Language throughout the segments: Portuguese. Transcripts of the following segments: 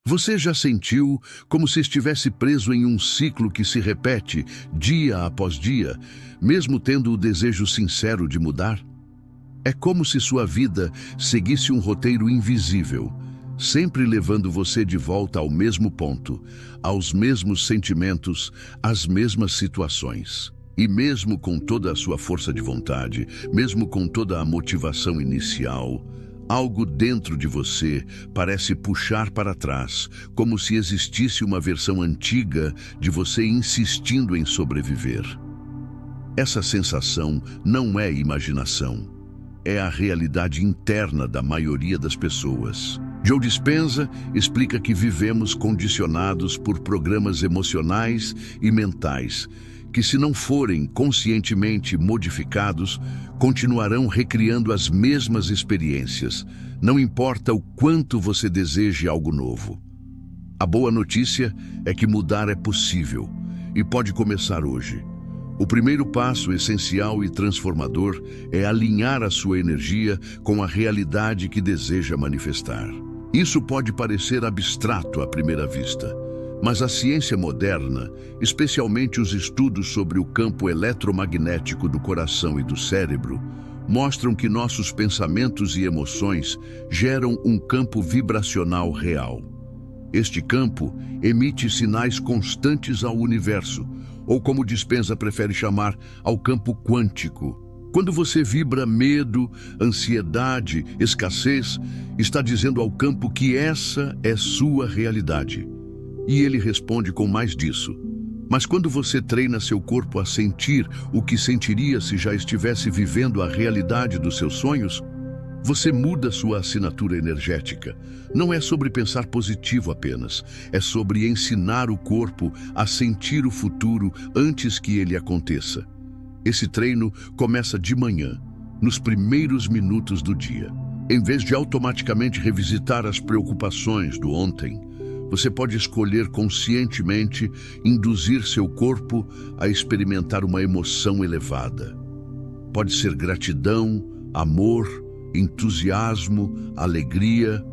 Você já sentiu como se estivesse preso em um ciclo que se repete dia após dia, mesmo tendo o desejo sincero de mudar? É como se sua vida seguisse um roteiro invisível, sempre levando você de volta ao mesmo ponto, aos mesmos sentimentos, às mesmas situações. E mesmo com toda a sua força de vontade, mesmo com toda a motivação inicial, algo dentro de você parece puxar para trás, como se existisse uma versão antiga de você insistindo em sobreviver. Essa sensação não é imaginação, é a realidade interna da maioria das pessoas. Joe Dispenza explica que vivemos condicionados por programas emocionais e mentais, que, se não forem conscientemente modificados, continuarão recriando as mesmas experiências, não importa o quanto você deseje algo novo. A boa notícia é que mudar é possível e pode começar hoje. O primeiro passo essencial e transformador é alinhar a sua energia com a realidade que deseja manifestar. Isso pode parecer abstrato à primeira vista, mas a ciência moderna, especialmente os estudos sobre o campo eletromagnético do coração e do cérebro, mostram que nossos pensamentos e emoções geram um campo vibracional real. Este campo emite sinais constantes ao universo, ou como Dispenza prefere chamar, ao campo quântico. Quando você vibra medo, ansiedade, escassez, está dizendo ao campo que essa é sua realidade. E ele responde com mais disso. Mas quando você treina seu corpo a sentir o que sentiria se já estivesse vivendo a realidade dos seus sonhos, você muda sua assinatura energética. Não é sobre pensar positivo apenas, é sobre ensinar o corpo a sentir o futuro antes que ele aconteça. Esse treino começa de manhã, nos primeiros minutos do dia. Em vez de automaticamente revisitar as preocupações do ontem, você pode escolher conscientemente induzir seu corpo a experimentar uma emoção elevada. Pode ser gratidão, amor, entusiasmo, alegria.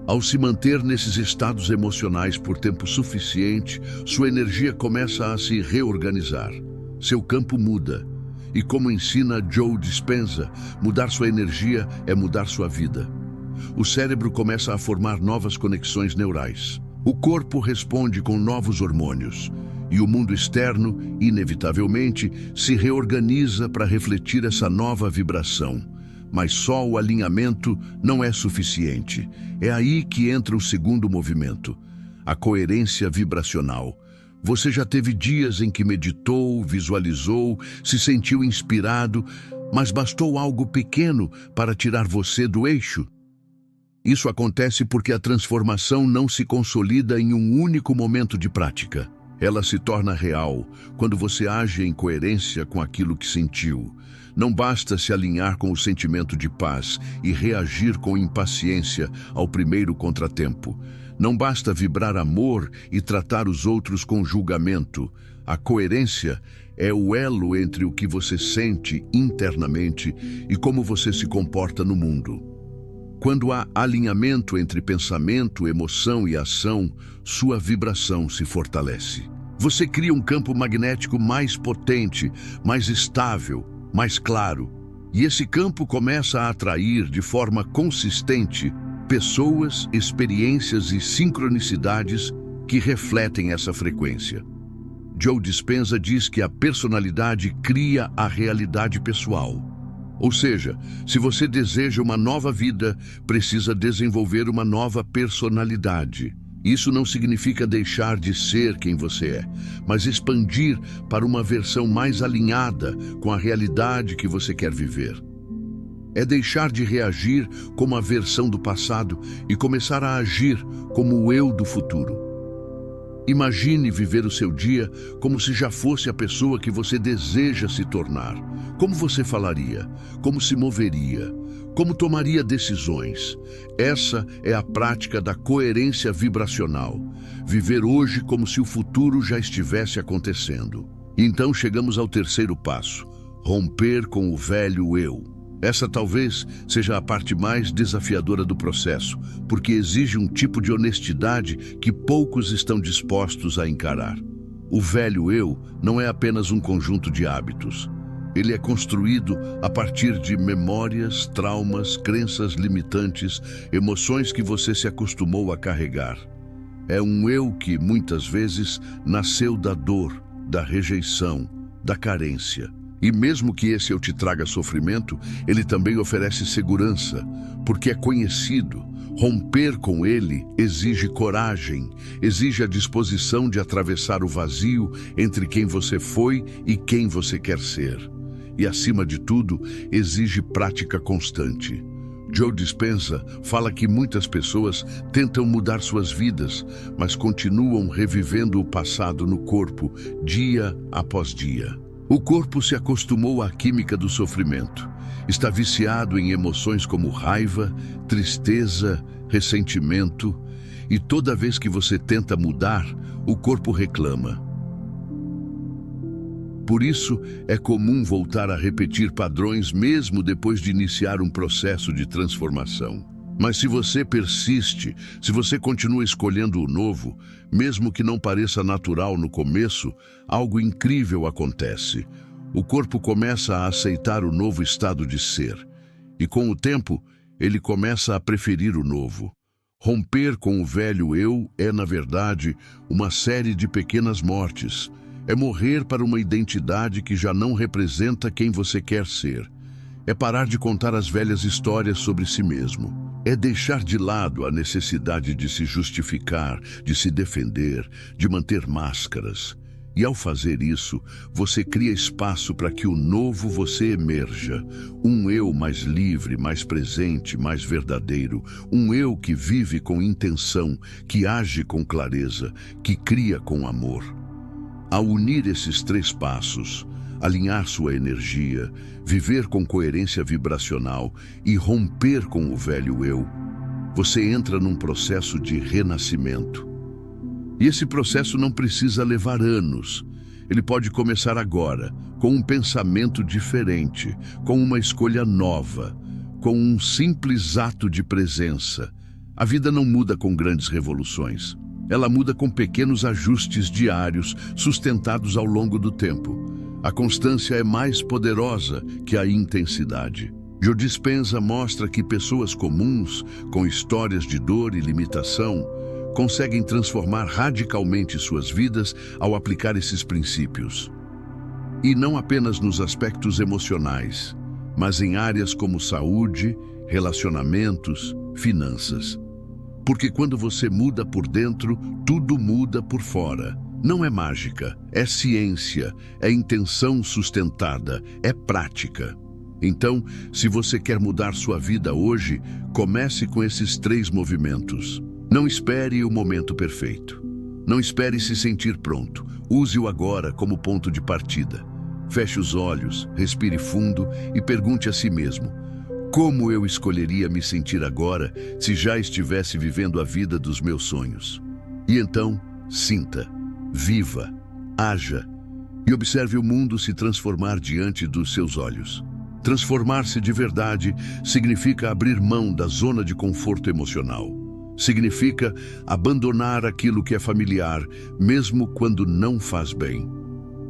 Ao se manter nesses estados emocionais por tempo suficiente, sua energia começa a se reorganizar. Seu campo muda. E como ensina Joe Dispenza, mudar sua energia é mudar sua vida. O cérebro começa a formar novas conexões neurais. O corpo responde com novos hormônios. E o mundo externo, inevitavelmente, se reorganiza para refletir essa nova vibração. Mas só o alinhamento não é suficiente. É aí que entra o segundo movimento, a coerência vibracional. Você já teve dias em que meditou, visualizou, se sentiu inspirado, mas bastou algo pequeno para tirar você do eixo? Isso acontece porque a transformação não se consolida em um único momento de prática. Ela se torna real quando você age em coerência com aquilo que sentiu. Não basta se alinhar com o sentimento de paz e reagir com impaciência ao primeiro contratempo. Não basta vibrar amor e tratar os outros com julgamento. A coerência é o elo entre o que você sente internamente e como você se comporta no mundo. Quando há alinhamento entre pensamento, emoção e ação, sua vibração se fortalece. Você cria um campo magnético mais potente, mais estável, mais claro. E esse campo começa a atrair de forma consistente pessoas, experiências e sincronicidades que refletem essa frequência. Joe Dispenza diz que a personalidade cria a realidade pessoal. Ou seja, se você deseja uma nova vida, precisa desenvolver uma nova personalidade. Isso não significa deixar de ser quem você é, mas expandir para uma versão mais alinhada com a realidade que você quer viver. É deixar de reagir como a versão do passado e começar a agir como o eu do futuro. Imagine viver o seu dia como se já fosse a pessoa que você deseja se tornar. Como você falaria? Como se moveria? Como tomaria decisões? Essa é a prática da coerência vibracional. Viver hoje como se o futuro já estivesse acontecendo. Então chegamos ao terceiro passo: romper com o velho eu. Essa talvez seja a parte mais desafiadora do processo, porque exige um tipo de honestidade que poucos estão dispostos a encarar. O velho eu não é apenas um conjunto de hábitos. Ele é construído a partir de memórias, traumas, crenças limitantes, emoções que você se acostumou a carregar. É um eu que, muitas vezes, nasceu da dor, da rejeição, da carência. E mesmo que esse eu te traga sofrimento, ele também oferece segurança, porque é conhecido. Romper com ele exige coragem, exige a disposição de atravessar o vazio entre quem você foi e quem você quer ser. E, acima de tudo, exige prática constante. Joe Dispenza fala que muitas pessoas tentam mudar suas vidas, mas continuam revivendo o passado no corpo, dia após dia. O corpo se acostumou à química do sofrimento. Está viciado em emoções como raiva, tristeza, ressentimento, e toda vez que você tenta mudar, o corpo reclama. Por isso, é comum voltar a repetir padrões mesmo depois de iniciar um processo de transformação. Mas se você persiste, se você continua escolhendo o novo, mesmo que não pareça natural no começo, algo incrível acontece. O corpo começa a aceitar o novo estado de ser. E com o tempo, ele começa a preferir o novo. Romper com o velho eu é, na verdade, uma série de pequenas mortes. É morrer para uma identidade que já não representa quem você quer ser. É parar de contar as velhas histórias sobre si mesmo. É deixar de lado a necessidade de se justificar, de se defender, de manter máscaras. E ao fazer isso, você cria espaço para que o novo você emerja. Um eu mais livre, mais presente, mais verdadeiro. Um eu que vive com intenção, que age com clareza, que cria com amor. Ao unir esses 3 passos, alinhar sua energia, viver com coerência vibracional e romper com o velho eu, você entra num processo de renascimento. E esse processo não precisa levar anos. Ele pode começar agora, com um pensamento diferente, com uma escolha nova, com um simples ato de presença. A vida não muda com grandes revoluções. Ela muda com pequenos ajustes diários, sustentados ao longo do tempo. A constância é mais poderosa que a intensidade. Joe Dispenza mostra que pessoas comuns, com histórias de dor e limitação, conseguem transformar radicalmente suas vidas ao aplicar esses princípios. E não apenas nos aspectos emocionais, mas em áreas como saúde, relacionamentos, finanças. Porque quando você muda por dentro, tudo muda por fora. Não é mágica, é ciência, é intenção sustentada, é prática. Então, se você quer mudar sua vida hoje, comece com esses 3 movimentos. Não espere o momento perfeito. Não espere se sentir pronto. Use-o agora como ponto de partida. Feche os olhos, respire fundo e pergunte a si mesmo: como eu escolheria me sentir agora se já estivesse vivendo a vida dos meus sonhos? E então, sinta, viva, haja e observe o mundo se transformar diante dos seus olhos. Transformar-se de verdade significa abrir mão da zona de conforto emocional. Significa abandonar aquilo que é familiar, mesmo quando não faz bem.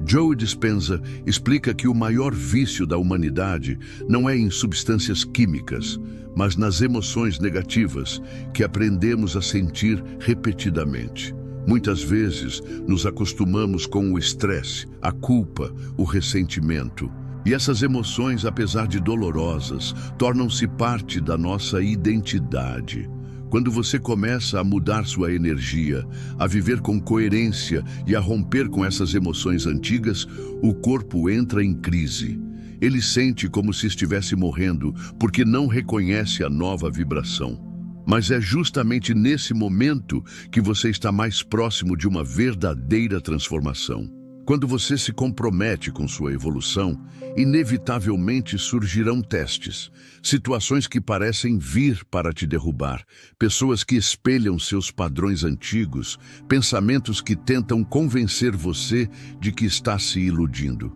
Joe Dispenza explica que o maior vício da humanidade não é em substâncias químicas, mas nas emoções negativas que aprendemos a sentir repetidamente. Muitas vezes nos acostumamos com o estresse, a culpa, o ressentimento. E essas emoções, apesar de dolorosas, tornam-se parte da nossa identidade. Quando você começa a mudar sua energia, a viver com coerência e a romper com essas emoções antigas, o corpo entra em crise. Ele sente como se estivesse morrendo, porque não reconhece a nova vibração. Mas é justamente nesse momento que você está mais próximo de uma verdadeira transformação. Quando você se compromete com sua evolução, inevitavelmente surgirão testes, situações que parecem vir para te derrubar, pessoas que espelham seus padrões antigos, pensamentos que tentam convencer você de que está se iludindo.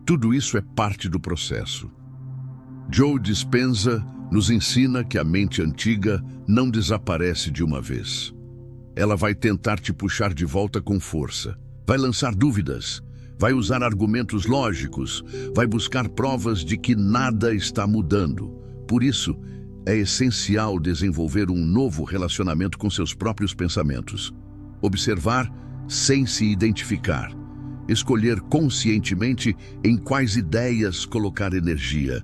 Tudo isso é parte do processo. Joe Dispenza nos ensina que a mente antiga não desaparece de uma vez. Ela vai tentar te puxar de volta com força. Vai lançar dúvidas, vai usar argumentos lógicos, vai buscar provas de que nada está mudando. Por isso, é essencial desenvolver um novo relacionamento com seus próprios pensamentos. Observar sem se identificar. Escolher conscientemente em quais ideias colocar energia,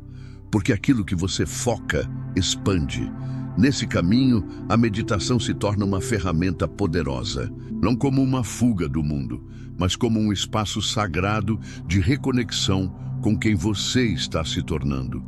porque aquilo que você foca expande. Nesse caminho, a meditação se torna uma ferramenta poderosa, não como uma fuga do mundo, mas como um espaço sagrado de reconexão com quem você está se tornando.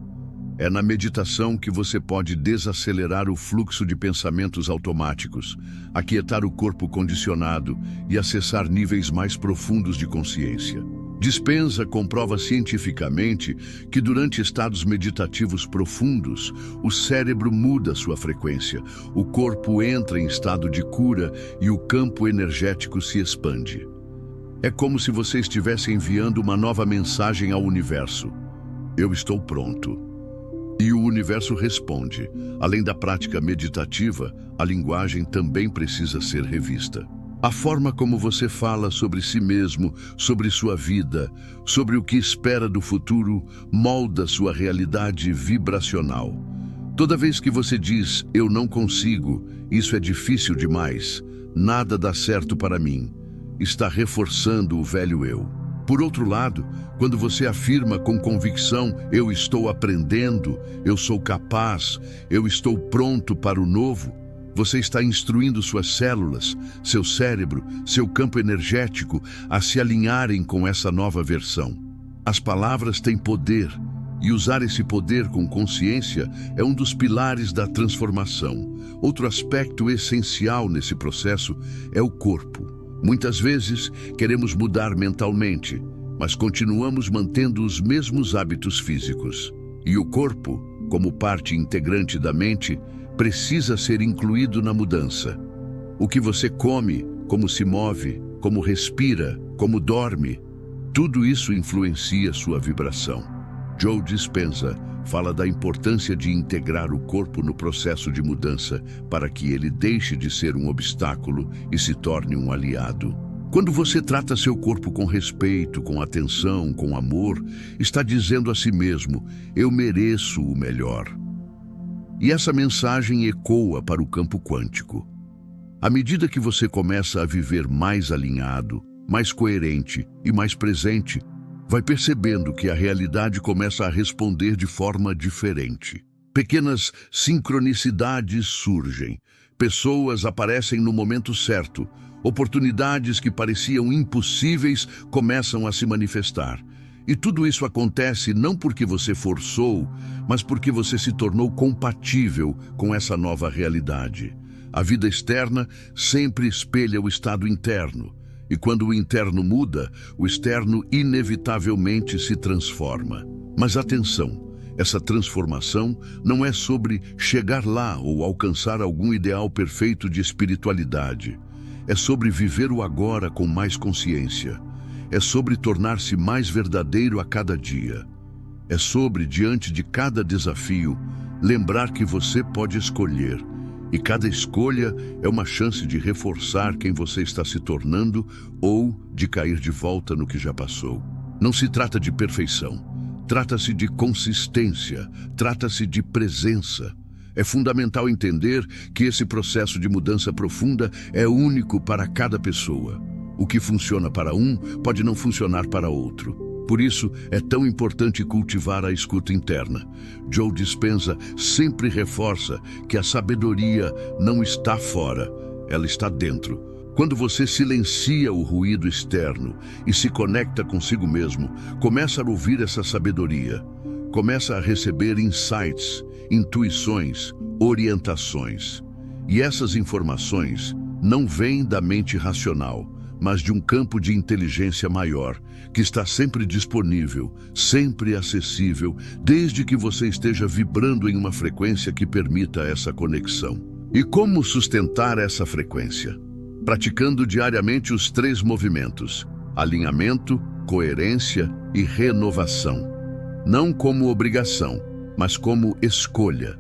É na meditação que você pode desacelerar o fluxo de pensamentos automáticos, aquietar o corpo condicionado e acessar níveis mais profundos de consciência. Dispenza comprova cientificamente que durante estados meditativos profundos, o cérebro muda sua frequência, o corpo entra em estado de cura e o campo energético se expande. É como se você estivesse enviando uma nova mensagem ao universo. Eu estou pronto. E o universo responde. Além da prática meditativa, a linguagem também precisa ser revista. A forma como você fala sobre si mesmo, sobre sua vida, sobre o que espera do futuro, molda sua realidade vibracional. Toda vez que você diz, eu não consigo, isso é difícil demais, nada dá certo para mim, está reforçando o velho eu. Por outro lado, quando você afirma com convicção, eu estou aprendendo, eu sou capaz, eu estou pronto para o novo, você está instruindo suas células, seu cérebro, seu campo energético a se alinharem com essa nova versão. As palavras têm poder, e usar esse poder com consciência é um dos pilares da transformação. Outro aspecto essencial nesse processo é o corpo. Muitas vezes queremos mudar mentalmente, mas continuamos mantendo os mesmos hábitos físicos. E o corpo, como parte integrante da mente, precisa ser incluído na mudança. O que você come, como se move, como respira, como dorme, tudo isso influencia sua vibração. Joe Dispenza fala da importância de integrar o corpo no processo de mudança para que ele deixe de ser um obstáculo e se torne um aliado. Quando você trata seu corpo com respeito, com atenção, com amor, está dizendo a si mesmo, eu mereço o melhor. E essa mensagem ecoa para o campo quântico. À medida que você começa a viver mais alinhado, mais coerente e mais presente, vai percebendo que a realidade começa a responder de forma diferente. Pequenas sincronicidades surgem, pessoas aparecem no momento certo, oportunidades que pareciam impossíveis começam a se manifestar. E tudo isso acontece não porque você forçou, mas porque você se tornou compatível com essa nova realidade. A vida externa sempre espelha o estado interno. E quando o interno muda, o externo inevitavelmente se transforma. Mas atenção, essa transformação não é sobre chegar lá ou alcançar algum ideal perfeito de espiritualidade. É sobre viver o agora com mais consciência. É sobre tornar-se mais verdadeiro a cada dia. É sobre, diante de cada desafio, lembrar que você pode escolher. E cada escolha é uma chance de reforçar quem você está se tornando ou de cair de volta no que já passou. Não se trata de perfeição, trata-se de consistência, trata-se de presença. É fundamental entender que esse processo de mudança profunda é único para cada pessoa. O que funciona para um pode não funcionar para outro. Por isso, é tão importante cultivar a escuta interna. Joe Dispenza sempre reforça que a sabedoria não está fora, ela está dentro. Quando você silencia o ruído externo e se conecta consigo mesmo, começa a ouvir essa sabedoria. Começa a receber insights, intuições, orientações. E essas informações não vêm da mente racional, mas de um campo de inteligência maior, que está sempre disponível, sempre acessível, desde que você esteja vibrando em uma frequência que permita essa conexão. E como sustentar essa frequência? Praticando diariamente os 3 movimentos: alinhamento, coerência e renovação. Não como obrigação, mas como escolha,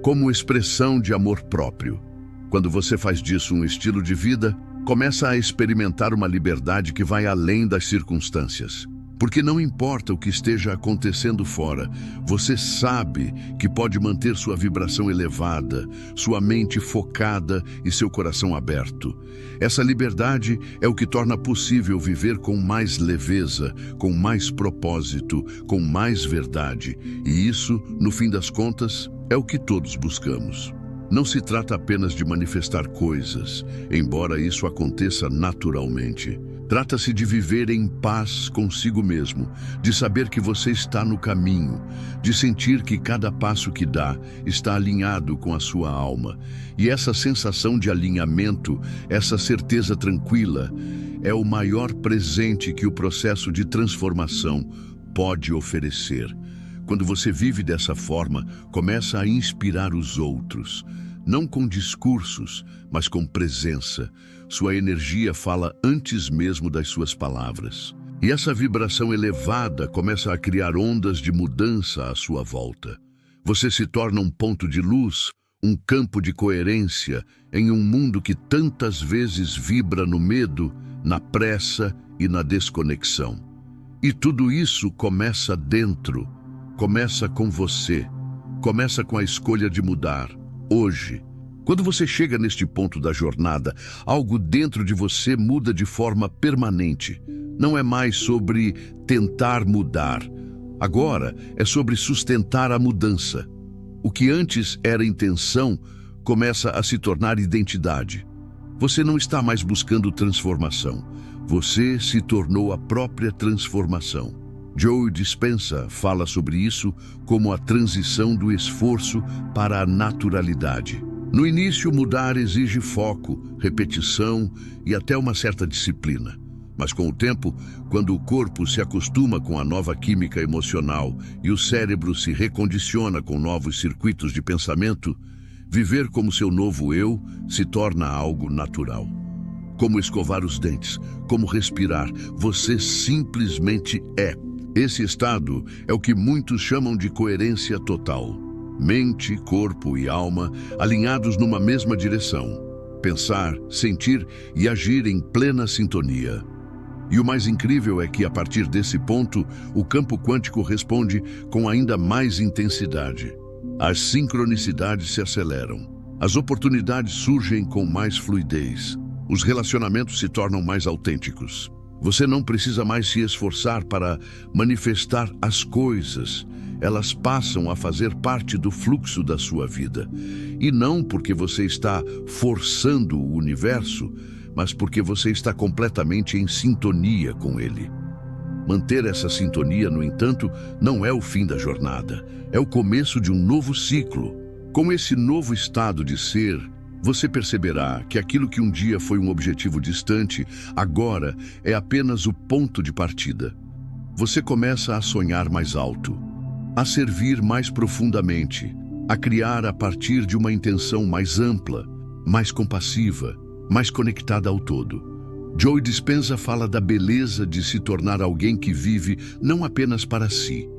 como expressão de amor próprio. Quando você faz disso um estilo de vida, começa a experimentar uma liberdade que vai além das circunstâncias. Porque não importa o que esteja acontecendo fora, você sabe que pode manter sua vibração elevada, sua mente focada e seu coração aberto. Essa liberdade é o que torna possível viver com mais leveza, com mais propósito, com mais verdade. E isso, no fim das contas, é o que todos buscamos. Não se trata apenas de manifestar coisas, embora isso aconteça naturalmente. Trata-se de viver em paz consigo mesmo, de saber que você está no caminho, de sentir que cada passo que dá está alinhado com a sua alma. E essa sensação de alinhamento, essa certeza tranquila, é o maior presente que o processo de transformação pode oferecer. Quando você vive dessa forma, começa a inspirar os outros, não com discursos, mas com presença. Sua energia fala antes mesmo das suas palavras. E essa vibração elevada começa a criar ondas de mudança à sua volta. Você se torna um ponto de luz, um campo de coerência em um mundo que tantas vezes vibra no medo, na pressa e na desconexão. E tudo isso começa dentro, começa com você, começa com a escolha de mudar, hoje. Quando você chega neste ponto da jornada, algo dentro de você muda de forma permanente. Não é mais sobre tentar mudar. Agora é sobre sustentar a mudança. O que antes era intenção começa a se tornar identidade. Você não está mais buscando transformação. Você se tornou a própria transformação. Joe Dispenza fala sobre isso como a transição do esforço para a naturalidade. No início, mudar exige foco, repetição e até uma certa disciplina. Mas com o tempo, quando o corpo se acostuma com a nova química emocional e o cérebro se recondiciona com novos circuitos de pensamento, viver como seu novo eu se torna algo natural. Como escovar os dentes, como respirar, você simplesmente é. Esse estado é o que muitos chamam de coerência total. Mente, corpo e alma alinhados numa mesma direção. Pensar, sentir e agir em plena sintonia. E o mais incrível é que, a partir desse ponto, o campo quântico responde com ainda mais intensidade. As sincronicidades se aceleram. As oportunidades surgem com mais fluidez. Os relacionamentos se tornam mais autênticos. Você não precisa mais se esforçar para manifestar as coisas. Elas passam a fazer parte do fluxo da sua vida. E não porque você está forçando o universo, mas porque você está completamente em sintonia com ele. Manter essa sintonia, no entanto, não é o fim da jornada. É o começo de um novo ciclo. Com esse novo estado de ser, você perceberá que aquilo que um dia foi um objetivo distante, agora é apenas o ponto de partida. Você começa a sonhar mais alto, a servir mais profundamente, a criar a partir de uma intenção mais ampla, mais compassiva, mais conectada ao todo. Joe Dispenza fala da beleza de se tornar alguém que vive não apenas para si,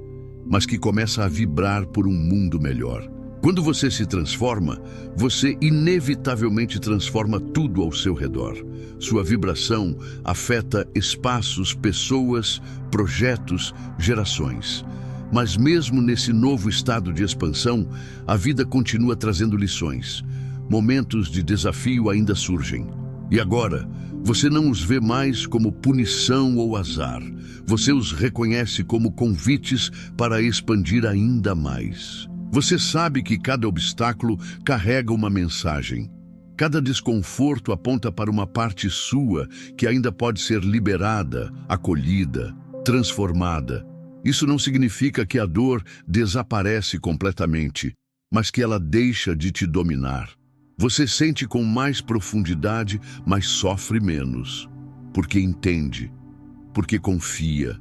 mas que começa a vibrar por um mundo melhor. Quando você se transforma, você inevitavelmente transforma tudo ao seu redor. Sua vibração afeta espaços, pessoas, projetos, gerações. Mas mesmo nesse novo estado de expansão, a vida continua trazendo lições. Momentos de desafio ainda surgem. E agora, você não os vê mais como punição ou azar. Você os reconhece como convites para expandir ainda mais. Você sabe que cada obstáculo carrega uma mensagem. Cada desconforto aponta para uma parte sua que ainda pode ser liberada, acolhida, transformada. Isso não significa que a dor desaparece completamente, mas que ela deixa de te dominar. Você sente com mais profundidade, mas sofre menos. Porque entende, porque confia,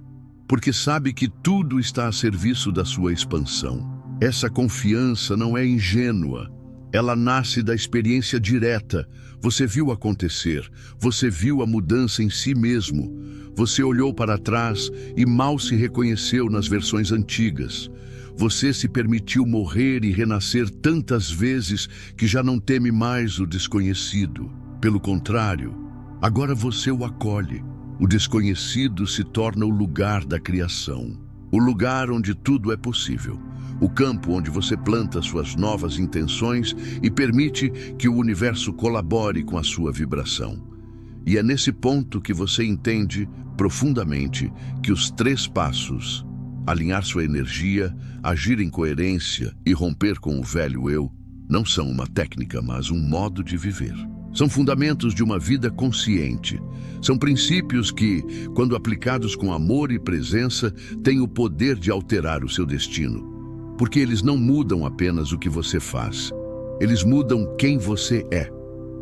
porque sabe que tudo está a serviço da sua expansão. Essa confiança não é ingênua. Ela nasce da experiência direta. Você viu acontecer, você viu a mudança em si mesmo. Você olhou para trás e mal se reconheceu nas versões antigas. você se permitiu morrer e renascer tantas vezes que já não teme mais o desconhecido. Pelo contrário, agora você o acolhe. O desconhecido se torna o lugar da criação, o lugar onde tudo é possível, o campo onde você planta suas novas intenções e permite que o universo colabore com a sua vibração. E é nesse ponto que você entende profundamente que os 3 passos, alinhar sua energia, agir em coerência e romper com o velho eu, não são uma técnica, mas um modo de viver. São fundamentos de uma vida consciente. São princípios que, quando aplicados com amor e presença, têm o poder de alterar o seu destino. Porque eles não mudam apenas o que você faz. Eles mudam quem você é.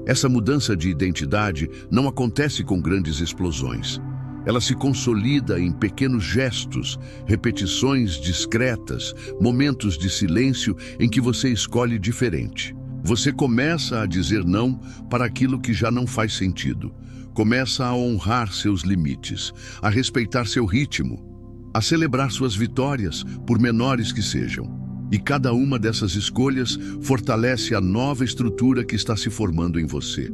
Essa mudança de identidade não acontece com grandes explosões. Ela se consolida em pequenos gestos, repetições discretas, momentos de silêncio em que você escolhe diferente. Você começa a dizer não para aquilo que já não faz sentido. Começa a honrar seus limites, a respeitar seu ritmo, a celebrar suas vitórias, por menores que sejam. E cada uma dessas escolhas fortalece a nova estrutura que está se formando em você.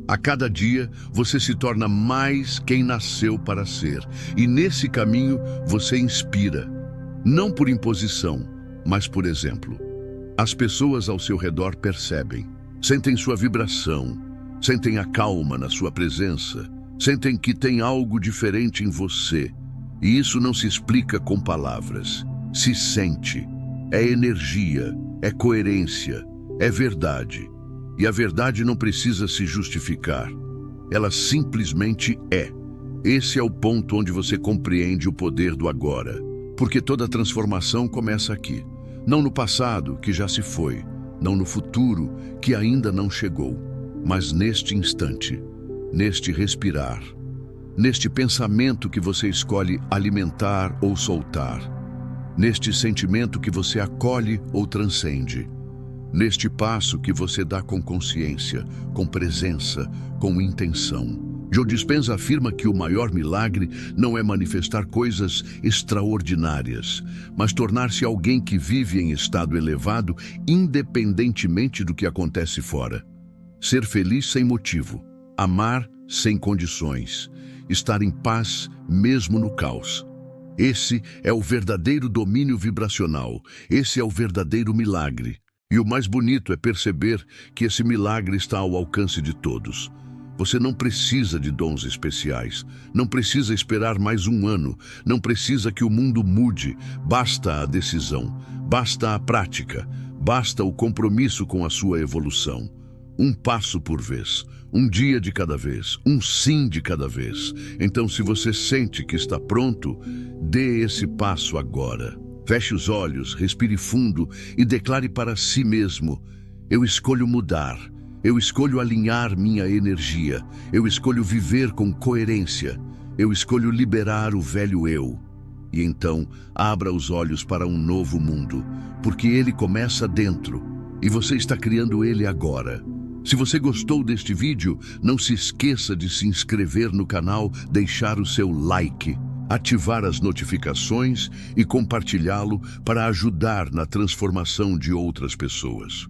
A cada dia, você se torna mais quem nasceu para ser. E nesse caminho, você inspira. Não por imposição, mas por exemplo. As pessoas ao seu redor percebem, sentem sua vibração, sentem a calma na sua presença, sentem que tem algo diferente em você. E isso não se explica com palavras. Se sente. É energia, é coerência, é verdade. E a verdade não precisa se justificar. Ela simplesmente é. Esse é o ponto onde você compreende o poder do agora. Porque toda transformação começa aqui. Não no passado, que já se foi. Não no futuro, que ainda não chegou. Mas neste instante, neste respirar, neste pensamento que você escolhe alimentar ou soltar, neste sentimento que você acolhe ou transcende, neste passo que você dá com consciência, com presença, com intenção. Joe Dispenza afirma que o maior milagre não é manifestar coisas extraordinárias, mas tornar-se alguém que vive em estado elevado, independentemente do que acontece fora. Ser feliz sem motivo, amar sem condições, estar em paz mesmo no caos. Esse é o verdadeiro domínio vibracional, esse é o verdadeiro milagre. E o mais bonito é perceber que esse milagre está ao alcance de todos. Você não precisa de dons especiais, não precisa esperar mais um ano, não precisa que o mundo mude, basta a decisão, basta a prática, basta o compromisso com a sua evolução. Um passo por vez, um dia de cada vez, um sim de cada vez. Então, se você sente que está pronto, dê esse passo agora. Feche os olhos, respire fundo e declare para si mesmo: eu escolho mudar. Eu escolho alinhar minha energia. Eu escolho viver com coerência. Eu escolho liberar o velho eu. E então, abra os olhos para um novo mundo, porque ele começa dentro e você está criando ele agora. Se você gostou deste vídeo, não se esqueça de se inscrever no canal, deixar o seu like, ativar as notificações e compartilhá-lo para ajudar na transformação de outras pessoas.